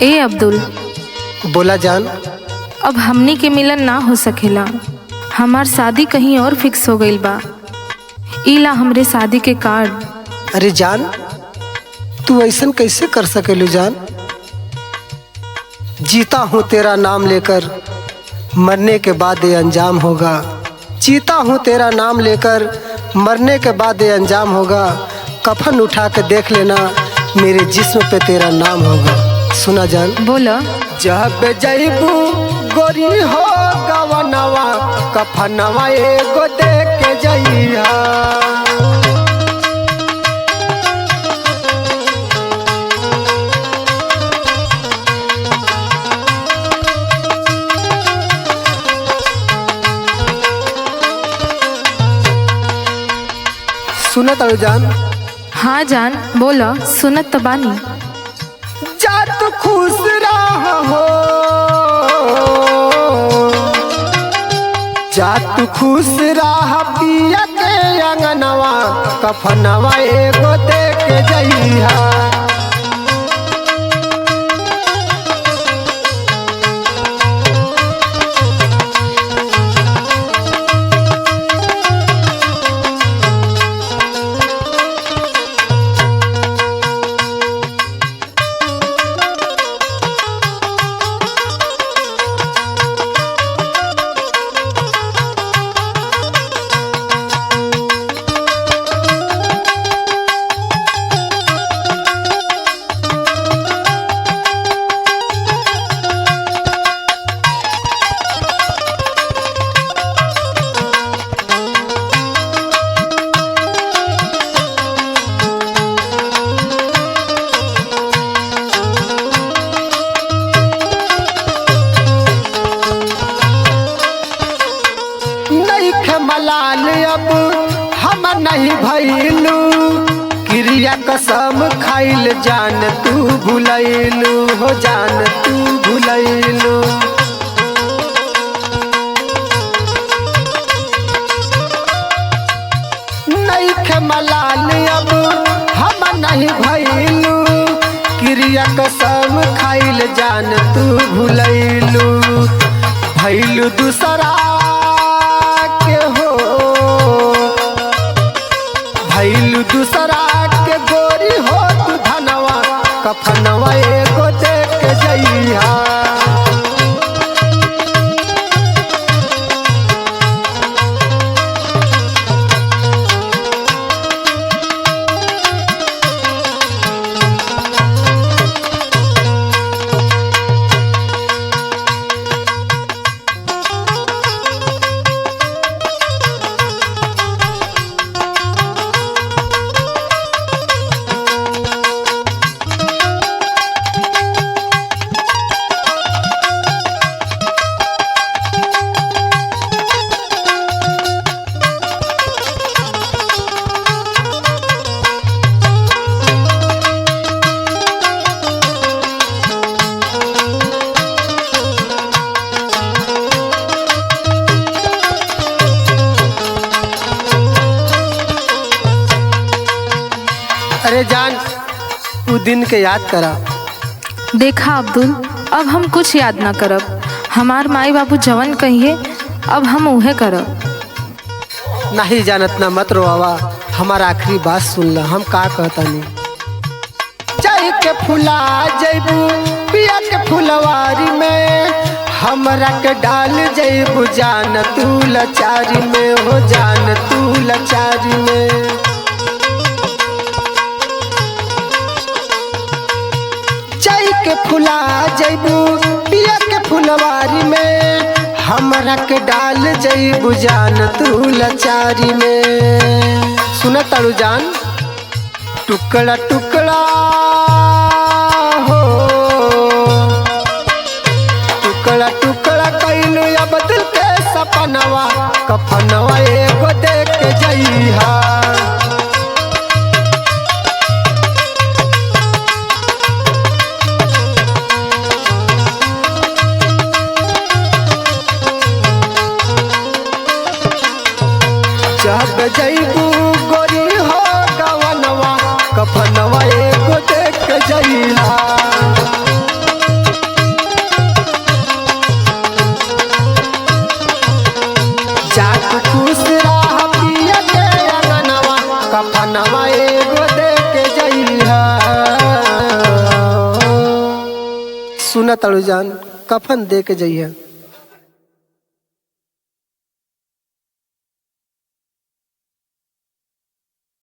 ए अब्दुल, बोला जान। अब हमनी के मिलन ना हो सकेला। हमार शादी कहीं और फिक्स हो गईल बा। इला हमरे शादी के कार्ड। अरे जान, तू ऐसन कैसे कर सकेलू जान? जीता हूँ तेरा नाम लेकर, मरने के बाद ये अंजाम होगा। जीता हूँ तेरा नाम लेकर, मरने के बाद ये अंजाम होगा। कफन उठा के देख लेना, मेरे जिस्म पे तेरा नाम होगा। सुना जान। बोला। जब जैबू गोरी हो गवनवा, कफनवा एगो देख के जइहा। सुनत अड़ू जान? हाँ जान, बोला। सुनत तो बानी। जा तू खुश रहा हो, जा तू खुश रहा पिया के अंगनवा, कफनवा एगो देख के जइहा। मलाल अब हम नहीं भइलू, क्रिया कसम खाइल जान तू भुलैलू हो, जान तू भुलैलू। नहीं मलाल अब हम नहीं भइलू, क्रिया कसम खाइल जान तू भुलैलू। भइलू दूसरा भइलू दूसरा के गोरी हो तू धनवा, कफनवा एगो देख के जइहा। अरे जान, तू दिन के याद करा। देखा अब्दुल, अब हम कुछ याद ना करब। हमार माई बाबू जवन कहिए अब हम उहे करब। नहीं जानत ना मत रोवा, हमारा आखिरी बात सुन ला, हम का कहतानी। चाय के फुला जैबू पिया के फुलवारी में, हमरा के डाल जैबू जान तू लाचारी में हो, जान तू लाचारी में। चाय के फुला जैबू पिया के फुलवारी में, हमरा के डाल जैबू जान तू लाचारी में। सुनत अड़ू जान? टुकड़ा टुकड़ा हो, टुकड़ा टुकड़ा कैलू अब दिल के सपनवा, कफनवा एगो देख के जइहा। जब जैबू गोरी हो गवनवा, कफनवा एगो देख के जइहा। तड़ू जान, कफन दे के जइया।